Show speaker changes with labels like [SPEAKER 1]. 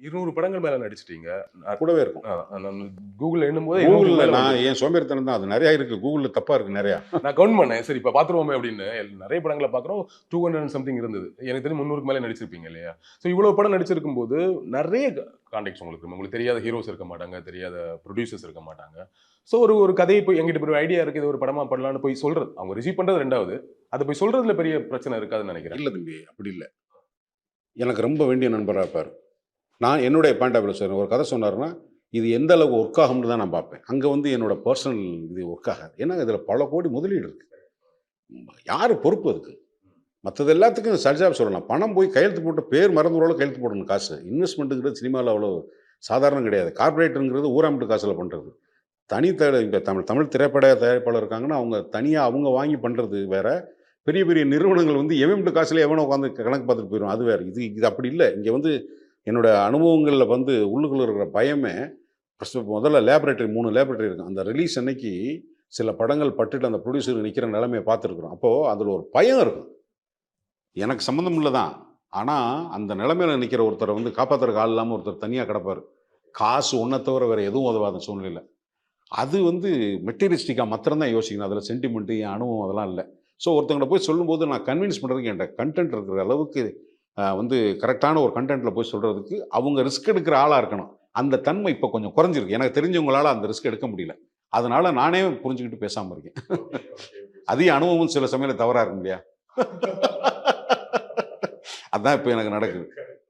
[SPEAKER 1] 200 படங்கள் மேல நடிச்சிட்டீங்க.
[SPEAKER 2] கூடவே இருக்கும்.
[SPEAKER 1] நான் கூகுள்ல எண்ணும்போது 200க்கு
[SPEAKER 2] கூகுள்ல
[SPEAKER 1] மேல
[SPEAKER 2] நான்
[SPEAKER 1] வந்துருச்சு.
[SPEAKER 2] என் சோம்பேறித்தனம் தான். அது நெறைய இருக்கு. கூகுள்ல தப்பா இருக்கு நெறையா.
[SPEAKER 1] நான் கவுண்ட் பண்ணேன். சரி இப்ப பார்த்துருவோமே அப்படின்னு. நெறைய படங்கள பார்க்குறோம். 200 அண்ட் சம்திங் இருந்தது. எனக்கு தெரிஞ்சு 300க்கு மேல நடிச்சிருப்பீங்க இல்லையா? ஸோ இவ்வளவு படம் நடிச்சிருக்கும்போது, நெறைய கான்டாக்ட்ஸ் உங்களுக்கு இருக்கும். உங்களுக்கு தெரியாத ஹீரோஸ் இருக்க மாட்டாங்க. தெரியாத புரொடியூசர்ஸ் இருக்க மாட்டாங்க. ஸோ ஒரு ஒரு கதைய போய் என்கிட்ட இப்படி ஒரு ஐடியா இருக்கு. இது ஒரு படமா பண்ணலாம்னு போய் சொல்றது. அவங்க ரிசீவ் பண்றது 2வது. அத போய் சொல்றதுல பெரிய பிரச்சனை இருக்காதுன்னு நெனைக்கிறேன்.
[SPEAKER 2] இல்ல தம்பி, அப்படி இல்ல. எனக்கு ரொம்ப வேண்டிய நண்பரா இருப்பாரு. நான் என்னுடைய பாயிண்ட் ஆஃப் வியூல சொல்றேன். ஒரு கதை சொன்னாருன்னா, இது எந்த அளவுக்கு ஒர்க் ஆகும்னு தான் நான் பார்ப்பேன். அங்க வந்து என்னோட பெர்சனல் இது ஒர்க் ஆகாது. ஏன்னா, இதுல பல கோடி முதலீடு இருக்கு. யாரு பொறுப்பு அதுக்கு? மத்தது எல்லாத்துக்கும் சரிஜாவா சொல்லலாம். பணம் போய் கையெழுத்து போட்டு பேர் மறந்தவரோட கையெழுத்து போடணும் காசு. இன்வெஸ்ட்மென்ட்ங்கிறது சினிமால அவ்வளோ சாதாரணம் கிடையாது. கார்ப்பரேட்ங்கிறது ஊராம்பட்டு காசுல பண்றது. இப்ப தமிழ் தமிழ் திரைப்பட தயாரிப்பாளர் இருக்காங்கன்னா, அவங்க தனியா அவங்க வாங்கி பண்றது வேற. பெரிய பெரிய நிறுவனங்கள் வந்து எவன் வீட்டு காசுல எவனோ உட்காந்து கணக்கு பார்த்துட்டு போயிருவான். அது வேற. இது இது அப்படி இல்ல. இங்க வந்து என்னோட அனுபவங்கள்ல வந்து உள்ளுக்குள்ள இருக்கிற பயமே, ஃபர்ஸ்ட்டு முதல்ல லேபரேட்டரி 3 லேபரேட்டரி இருக்கும். அந்த ரிலீஸ் அன்னைக்கு சில படங்கள் பட்டுட்டு அந்த புரொடியூசர் நிக்கிற நிலைமைய பார்த்துருக்கிறோம். அப்போ அதுல ஒரு பயம் இருக்கும். எனக்கு சம்மந்தம் இல்ல தான். ஆனா, அந்த நிலைமையில நிக்கிற ஒருத்தர வந்து காப்பாத்துறதுக்கு ஆள் இல்லாம ஒருத்தர் தனியா கிடப்பாரு. காசு ஒண்ண தவிர வேற எதுவும் உதவாத சூழ்நிலையில. அது வந்து மெட்டீரியலிஸ்டிக்கா மாத்திரம் தான் யோசிக்கணும். அதில சென்டிமென்ட், என் அனுபவம் அதெல்லாம் இல்ல. ஸோ ஒருத்தவங்கட்ட போய் சொல்லும்போது நான் கன்வின்ஸ் பண்றதுக்கு என்ட்ட கன்டென்ட் இருக்கிற அளவுக்கு வந்து கரெக்ட்டான ஒரு கன்டென்ட்ல போய் சொல்றதுக்கு, அவங்க ரிஸ்க் எடுக்கிற ஆளா இருக்கணும். அந்த தன்மை இப்ப கொஞ்சம் குறைஞ்சிருக்கு. எனக்கு தெரிஞ்சவங்களால அந்த ரிஸ்க் எடுக்க முடியல. அதனால நானே புரிஞ்சுகிட்டு பேசாம இருக்கேன். அதே அனுபவமும் சில சமயத்துல தவறா இருக்கும் இல்லையா? அதான் இப்ப எனக்கு நடக்குது.